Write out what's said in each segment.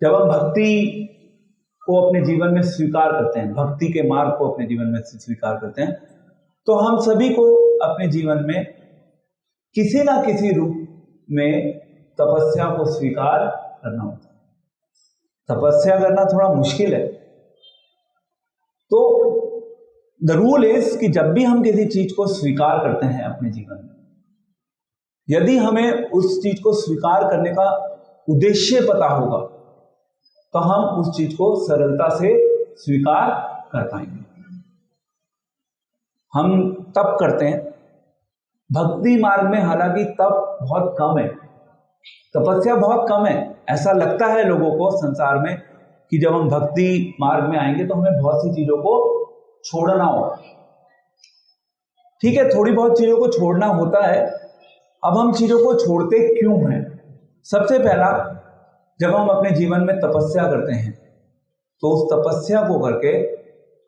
जब हम भक्ति को अपने जीवन में स्वीकार करते हैं, भक्ति के मार्ग को अपने जीवन में स्वीकार करते हैं, तो हम सभी को अपने जीवन में किसी ना किसी रूप में तपस्या को स्वीकार करना होता है। तपस्या करना थोड़ा मुश्किल है। तो द रूल इज कि जब भी हम किसी चीज को स्वीकार करते हैं अपने जीवन में, यदि हमें उस चीज को स्वीकार करने का उद्देश्य पता होगा तो हम उस चीज को सरलता से स्वीकार कर पाएंगे। हम तप करते हैं भक्ति मार्ग में, हालांकि तप बहुत कम है, तपस्या बहुत कम है। ऐसा लगता है लोगों को संसार में कि जब हम भक्ति मार्ग में आएंगे तो हमें बहुत सी चीजों को छोड़ना होगा। ठीक है, थोड़ी बहुत चीजों को छोड़ना होता है। अब हम चीजों को छोड़ते क्यों हैं? सबसे पहला, जब हम अपने जीवन में तपस्या करते हैं तो उस तपस्या को करके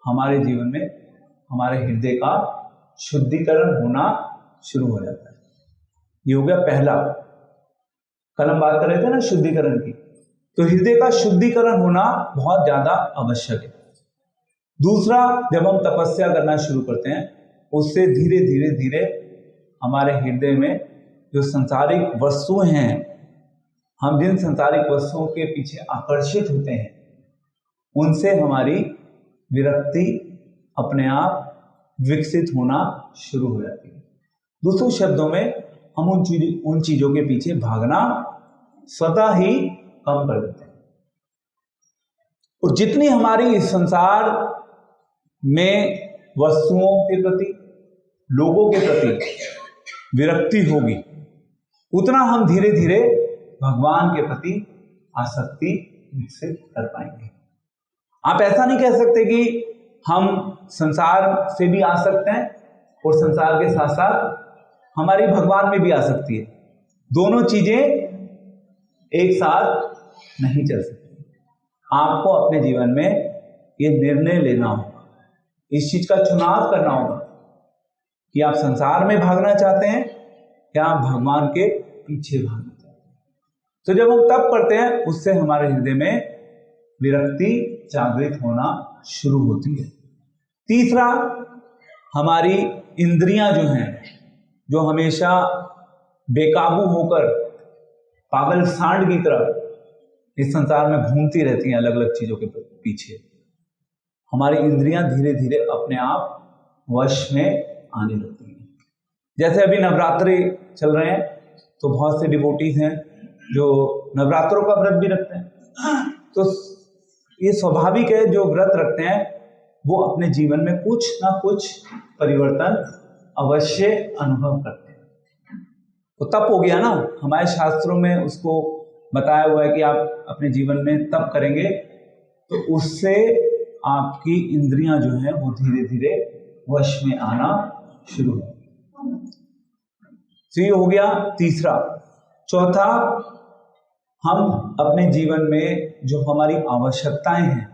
हमारे जीवन में हमारे हृदय का शुद्धिकरण होना शुरू हो जाता है। ये हो गया पहला। कल हम बात कर रहे थे ना शुद्धिकरण की, तो हृदय का शुद्धिकरण होना बहुत ज्यादा आवश्यक है। दूसरा, जब हम तपस्या करना शुरू करते हैं उससे धीरे धीरे धीरे हमारे हृदय में जो सांसारिक वस्तुएं हैं, हम जिन सांसारिक वस्तुओं के पीछे आकर्षित होते हैं, उनसे हमारी विरक्ति अपने आप विकसित होना शुरू हो जाती है। दूसरे शब्दों में, हम उन चीजों के पीछे भागना स्वतः ही कम कर देते हैं। और जितनी हमारी इस संसार में वस्तुओं के प्रति, लोगों के प्रति विरक्ति होगी, उतना हम धीरे धीरे भगवान के प्रति आसक्ति विकसित कर पाएंगे। आप ऐसा नहीं कह सकते कि हम संसार से भी आसक्त हैं और संसार के साथ साथ हमारी भगवान में भी आसक्ति है। दोनों चीजें एक साथ नहीं चल सकती। आपको अपने जीवन में ये निर्णय लेना होगा, इस चीज का चुनाव करना होगा कि आप संसार में भागना चाहते हैं या आप भगवान के पीछे भागना चाहते हैं। तो जब हम तप करते हैं उससे हमारे हृदय में विरक्ति जागृत होना शुरू होती है। तीसरा, हमारी इंद्रियां जो हैं, जो हमेशा बेकाबू होकर पागल सांड की तरह इस संसार में घूमती रहती हैं अलग अलग चीजों के पीछे, हमारी इंद्रियां धीरे धीरे अपने आप वश में आने लगती हैं। जैसे अभी नवरात्रि चल रहे हैं तो बहुत से डिवोटीज हैं जो नवरात्रों का व्रत भी रखते हैं। तो ये स्वाभाविक है, जो व्रत रखते हैं वो अपने जीवन में कुछ ना कुछ परिवर्तन अवश्य अनुभव करते हैं। तो तप हो गया ना, हमारे शास्त्रों में उसको बताया हुआ है कि आप अपने जीवन में तप करेंगे तो उससे आपकी इंद्रियां जो हैं वो धीरे धीरे वश में आना शुरू हो। तो ये हो गया तीसरा। चौथा, हम अपने जीवन में जो हमारी आवश्यकताएं हैं,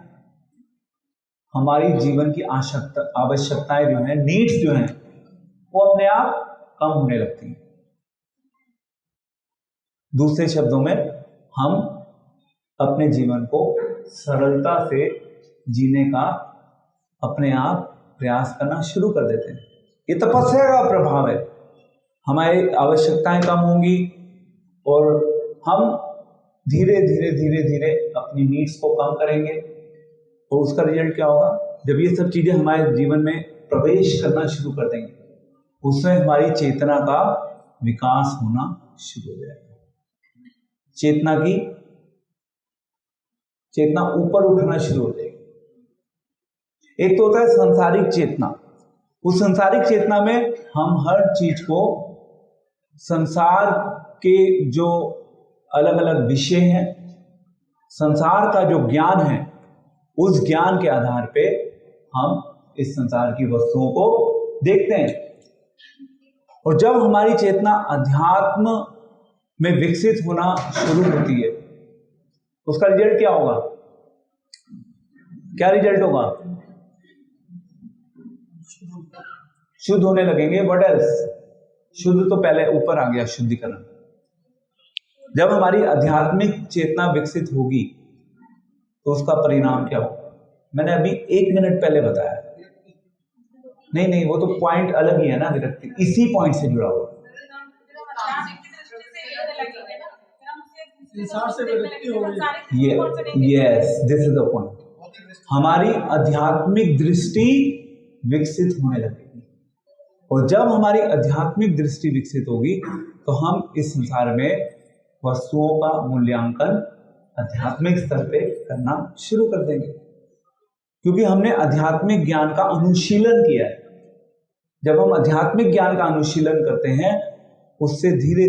हमारी जीवन की आवश्यकताएं जो हैं, नीड्स जो हैं, वो अपने आप कम होने लगती हैं। दूसरे शब्दों में, हम अपने जीवन को सरलता से जीने का अपने आप प्रयास करना शुरू कर देते हैं। ये तपस्या का प्रभाव है। हमारी आवश्यकताएं कम होंगी और हम धीरे धीरे धीरे धीरे अपनी नीड्स को कम करेंगे। और उसका रिजल्ट क्या होगा? जब ये सब चीजें हमारे जीवन में प्रवेश करना शुरू कर देंगे, उसमें हमारी चेतना का विकास होना शुरू हो जाएगा। चेतना ऊपर उठना शुरू हो जाएगी। एक तो होता है सांसारिक चेतना। उस सांसारिक चेतना में हम हर चीज को, संसार के जो अलग अलग विषय हैं, संसार का जो ज्ञान है, उस ज्ञान के आधार पे हम इस संसार की वस्तुओं को देखते हैं। और जब हमारी चेतना अध्यात्म में विकसित होना शुरू होती है, उसका रिजल्ट क्या होगा? क्या रिजल्ट होगा? शुद्ध होने लगेंगे। What else? शुद्ध तो पहले ऊपर आ गया, शुद्धिकरण। जब हमारी आध्यात्मिक चेतना विकसित होगी तो उसका परिणाम क्या होगा? मैंने अभी 1 मिनट पहले बताया। नहीं, वो तो पॉइंट अलग ही है ना, विरक्ति इसी पॉइंट से जुड़ा हुआ। Yes, this is the point. हमारी आध्यात्मिक दृष्टि विकसित होने लगेगी, और जब हमारी आध्यात्मिक दृष्टि विकसित होगी तो हम इस संसार में वस्तुओं का मूल्यांकन आध्यात्मिक स्तर पे करना शुरू कर देंगे, क्योंकि हमने आध्यात्मिक ज्ञान का अनुशीलन किया है। जब हम आध्यात्मिक ज्ञान का अनुशीलन करते हैं, उससे धीरे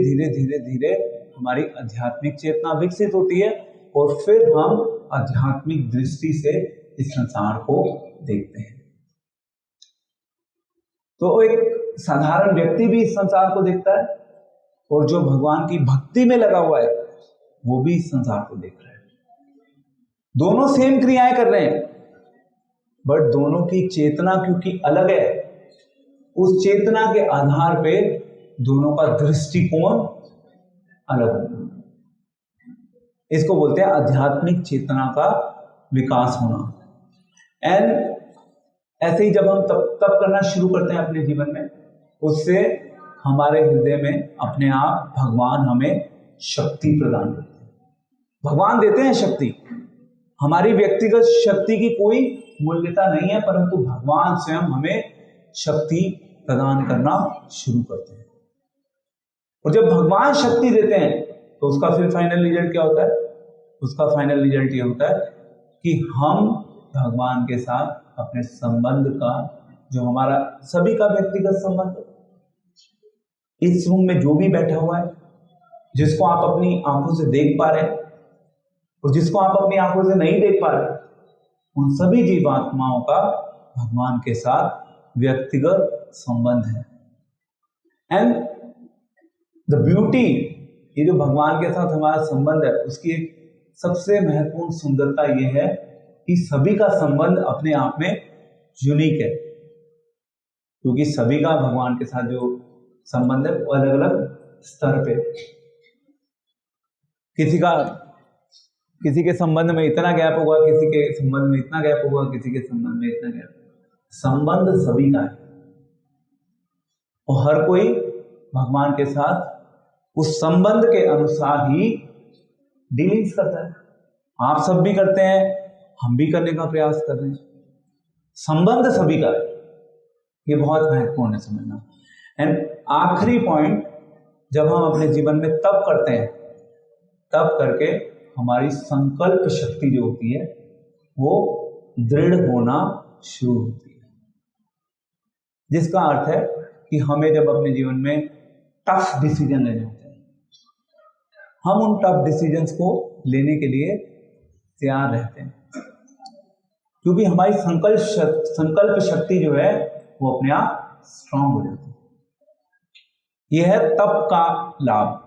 धीरे हमारी आध्यात्मिक चेतना विकसित होती है, और फिर हम आध्यात्मिक दृष्टि से इस संसार को देखते हैं। तो एक साधारण व्यक्ति भी इस संसार को देखता है, और जो भगवान की भक्ति में लगा हुआ है वो भी इस संसार को देख रहा है। दोनों सेम क्रियाएं कर रहे हैं, बट दोनों की चेतना क्योंकि अलग है, उस चेतना के आधार पे दोनों का दृष्टिकोण अलग होगा। इसको बोलते हैं आध्यात्मिक चेतना का विकास होना। एंड ऐसे ही जब हम तप करना शुरू करते हैं अपने जीवन में, उससे हमारे हृदय में अपने आप भगवान हमें शक्ति प्रदान करते हैं। भगवान देते हैं शक्ति, हमारी व्यक्तिगत शक्ति की कोई मूल्यता नहीं है, परंतु भगवान स्वयं हमें शक्ति प्रदान करना शुरू करते हैं। और जब भगवान शक्ति देते हैं तो उसका फिर फाइनल रिजल्ट क्या होता है? उसका फाइनल रिजल्ट ये होता है कि हम भगवान के साथ अपने संबंध का, जो हमारा सभी का व्यक्तिगत संबंध, इस रूम में जो भी बैठा हुआ है, जिसको आप अपनी आंखों से देख पा रहे हैं और जिसको आप अपनी आंखों से नहीं देख पा रहे, उन सभी जीवात्माओं का भगवान के साथ व्यक्तिगत संबंध है। एंड द ब्यूटी, ये जो भगवान के साथ हमारा संबंध है, उसकी एक सबसे महत्वपूर्ण सुंदरता ये है कि सभी का संबंध अपने आप में यूनिक है, क्योंकि सभी का भगवान के साथ जो संबंध है वो अलग अलग स्तर पे। किसी के संबंध में इतना गैप होगा, किसी के संबंध में इतना गैप होगा, किसी के संबंध में इतना गैप। संबंध सभी का है, और हर कोई भगवान के साथ उस संबंध के अनुसार ही डीलिंग्स करता है। आप सब भी करते हैं, हम भी करने का प्रयास कर रहे हैं। संबंध सभी का है, ये बहुत महत्वपूर्ण है समझना। एंड आखिरी पॉइंट, जब हम अपने जीवन में तप करते हैं, तप करके हमारी संकल्प शक्ति जो होती है वो दृढ़ होना शुरू होती है, जिसका अर्थ है कि हमें जब अपने जीवन में टफ डिसीजन लेने होते हैं, हम उन टफ डिसीजंस को लेने के लिए तैयार रहते हैं, क्योंकि हमारी संकल्प शक्ति जो है वो अपने आप स्ट्रांग हो जाती है। यह है तप का लाभ।